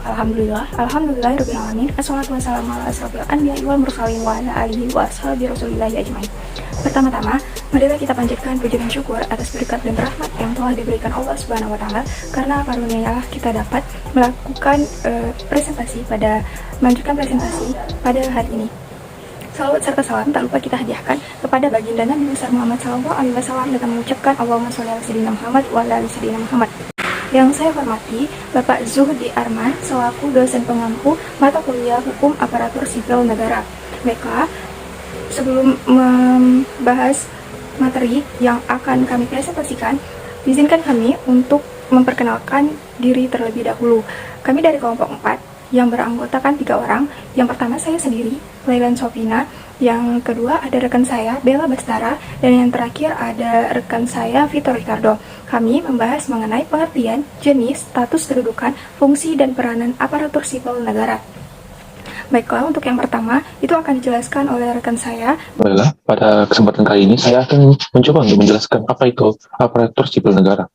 Alhamdulillahirobbilalamin. Assalatu wassalamu ala asrofil anbiya'i wal mursalin wa ala alihi wa ashabi rasulillahi ajmain. Pertama-tama, marilah kita panjatkan puji dan syukur atas berkat dan rahmat yang telah diberikan Allah Subhanahu wa taala, karena karunia-Nya kita dapat melakukan melanjutkan presentasi pada hari ini. Salawat serta salam tak lupa kita hadiahkan kepada baginda Nabi besar Muhammad SAW dengan mengucapkan Allahumma sholli ala sayyidina Muhammad wa ala ali sayyidina Muhammad. Yang saya hormati Bapak Zuhdi Arman selaku dosen pengampu mata kuliah Hukum Aparatur Sipil Negara. Baiklah, sebelum membahas materi yang akan kami presentasikan, izinkan kami untuk memperkenalkan diri terlebih dahulu. Kami dari kelompok 4 yang beranggotakan 3 orang. Yang pertama saya sendiri, Lailan Sofina. Yang kedua ada rekan saya, Bella Bastara. Dan yang terakhir ada rekan saya, Vitor Ricardo. Kami membahas mengenai pengertian, jenis, status kedudukan, fungsi, dan peranan aparatur sipil negara. Baiklah, untuk yang pertama, itu akan dijelaskan oleh rekan saya. Baiklah, pada kesempatan kali ini saya akan mencoba untuk menjelaskan apa itu aparatur sipil negara.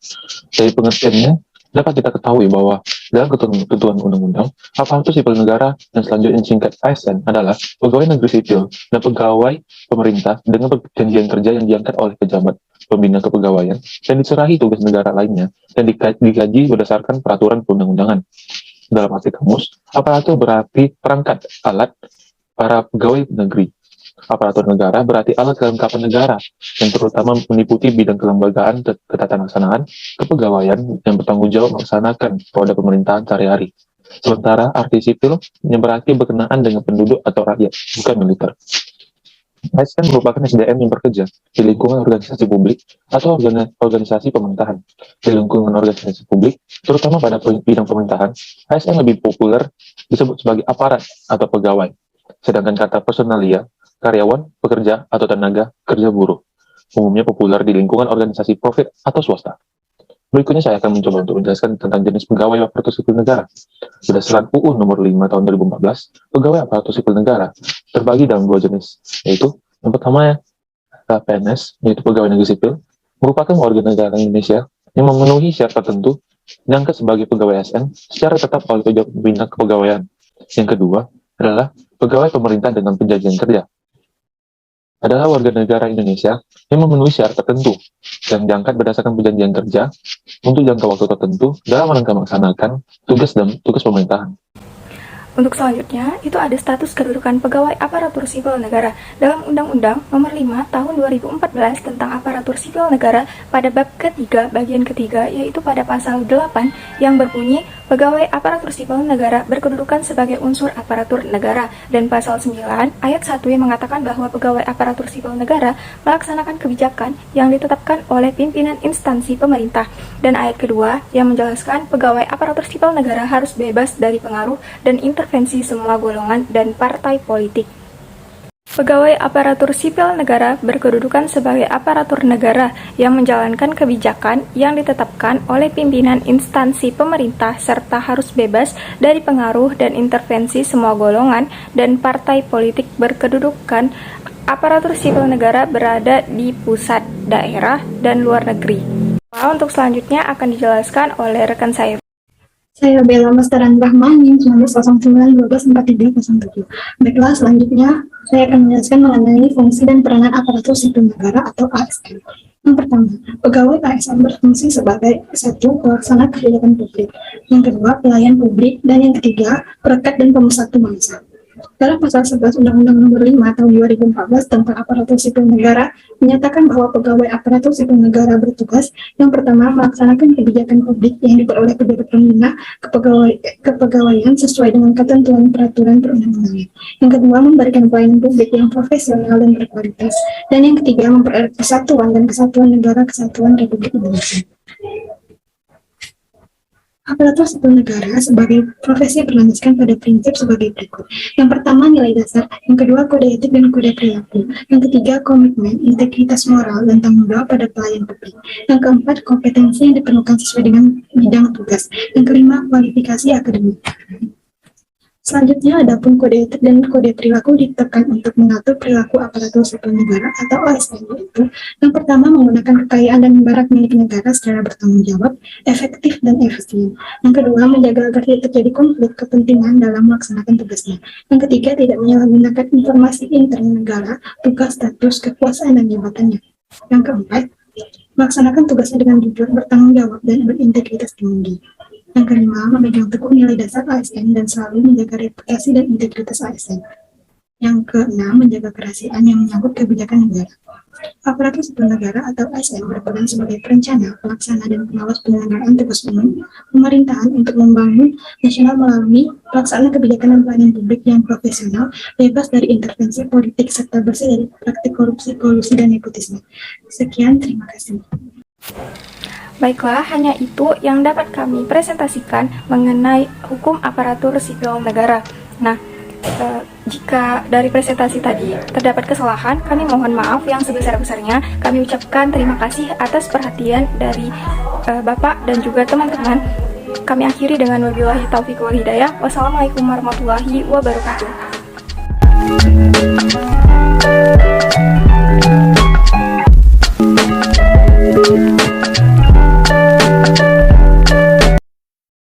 Dari pengertiannya, dapat kita ketahui bahwa dalam ketentuan undang-undang, aparatur sipil negara dan selanjutnya singkat ASN adalah pegawai negeri sipil dan pegawai pemerintah dengan perjanjian kerja yang diangkat oleh pejabat pembina kepegawaian dan diserahi tugas negara lainnya dan dikaji berdasarkan peraturan perundang-undangan. Dalam arti kamus, aparatur berarti perangkat alat para pegawai negeri. Aparatur negara berarti alat kelengkapan negara yang terutama meliputi bidang kelembagaan, ketatanegaraan, kepegawaian yang bertanggung jawab melaksanakan roda pemerintahan sehari-hari. Sementara arti sipil yang berarti berkenaan dengan penduduk atau rakyat, bukan militer. ASN merupakan SDM yang bekerja di lingkungan organisasi publik atau organisasi pemerintahan. Di lingkungan organisasi publik, terutama pada bidang pemerintahan, ASN lebih populer disebut sebagai aparat atau pegawai. Sedangkan kata personalia, karyawan, pekerja, atau tenaga kerja buruh, umumnya populer di lingkungan organisasi profit atau swasta. Berikutnya saya akan mencoba untuk menjelaskan tentang jenis pegawai aparatur sipil negara. Berdasarkan UU nomor 5 tahun 2014, pegawai aparatur sipil negara terbagi dalam 2 jenis, yaitu yang pertama PNS, yaitu pegawai negeri sipil, merupakan warga negara Indonesia yang memenuhi syarat tertentu diangkat sebagai pegawai ASN secara tetap oleh pejabat pembina kepegawaian. Yang kedua adalah pegawai pemerintah dengan perjanjian kerja, adalah warga negara Indonesia yang memenuhi syarat tertentu dan diangkat berdasarkan perjanjian kerja untuk jangka waktu tertentu dalam rangka melaksanakan tugas pemerintahan. Untuk selanjutnya, itu ada status kedudukan pegawai aparatur sipil negara dalam Undang-Undang Nomor 5 Tahun 2014 tentang aparatur sipil negara pada bab ketiga bagian ketiga, yaitu pada pasal 8 yang berbunyi pegawai aparatur sipil negara berkedudukan sebagai unsur aparatur negara, dan pasal 9 ayat 1 yang mengatakan bahwa pegawai aparatur sipil negara melaksanakan kebijakan yang ditetapkan oleh pimpinan instansi pemerintah, dan ayat kedua yang menjelaskan pegawai aparatur sipil negara harus bebas dari pengaruh dan intervensi semua golongan dan partai politik. Pegawai aparatur sipil negara berkedudukan sebagai aparatur negara yang menjalankan kebijakan yang ditetapkan oleh pimpinan instansi pemerintah serta harus bebas dari pengaruh dan intervensi semua golongan dan partai politik. Berkedudukan aparatur sipil negara berada di pusat, daerah, dan luar negeri. Untuk selanjutnya akan dijelaskan oleh rekan saya. Saya Bella Mastaran Rahman, NIM 1909-124307. Baiklah, selanjutnya saya akan menjelaskan mengenai fungsi dan peranan aparatur sipil negara atau ASN. Yang pertama, pegawai ASN berfungsi sebagai 1. Pelaksana kebijakan publik, yang kedua, pelayan publik, dan yang ketiga, perekat dan pemersatu bangsa. Dalam pasal 11 Undang-Undang Nomor 5 Tahun 2014 tentang aparatur sipil negara menyatakan bahwa pegawai aparatur sipil negara bertugas yang pertama melaksanakan kebijakan publik yang diperoleh pejabat pembina kepegawaian sesuai dengan ketentuan peraturan perundang-undangan. Yang kedua, memberikan pelayanan publik yang profesional dan berkualitas. Dan yang ketiga, mempererat persatuan dan kesatuan negara kesatuan Republik Indonesia. Aparatur sipil negara sebagai profesi berlandaskan pada prinsip sebagai berikut. Yang pertama, nilai dasar. Yang kedua, kode etik dan kode perilaku. Yang ketiga, komitmen, integritas moral, dan tanggung jawab pada pelayan publik. Yang keempat, kompetensi yang diperlukan sesuai dengan bidang tugas. Yang kelima, kualifikasi akademik. Selanjutnya, adapun kode etik dan kode perilaku ditekan untuk mengatur perilaku aparatur sipil negara atau ASN, yaitu yang pertama menggunakan kekayaan dan barang milik negara secara bertanggung jawab, efektif, dan efisien. Yang kedua, menjaga agar tidak terjadi konflik kepentingan dalam melaksanakan tugasnya. Yang ketiga, tidak menyalahgunakan informasi intern negara, tugas, status, kekuasaan, dan jabatannya. Yang keempat, melaksanakan tugasnya dengan jujur, bertanggung jawab, dan berintegritas tinggi. Yang kelima, memegang teguh nilai dasar ASN dan selalu menjaga reputasi dan integritas ASN. Yang keenam, menjaga kerahasiaan yang menyangkut kebijakan negara. Aparatur sipil negara atau ASN berperan sebagai perencana, pelaksana, dan pengawas penyelenggaraan tugas umum pemerintahan untuk membangun nasional melalui pelaksanaan kebijakan dan pelayanan publik yang profesional, bebas dari intervensi politik, serta bersih dari praktik korupsi, kolusi, dan nepotisme. Sekian, terima kasih. Baiklah, hanya itu yang dapat kami presentasikan mengenai hukum aparatur sipil negara. Nah, jika dari presentasi tadi terdapat kesalahan, kami mohon maaf yang sebesar-besarnya. Kami ucapkan terima kasih atas perhatian dari Bapak dan juga teman-teman. Kami akhiri dengan wabillahi taufiq wal hidayah. Wassalamualaikum warahmatullahi wabarakatuh.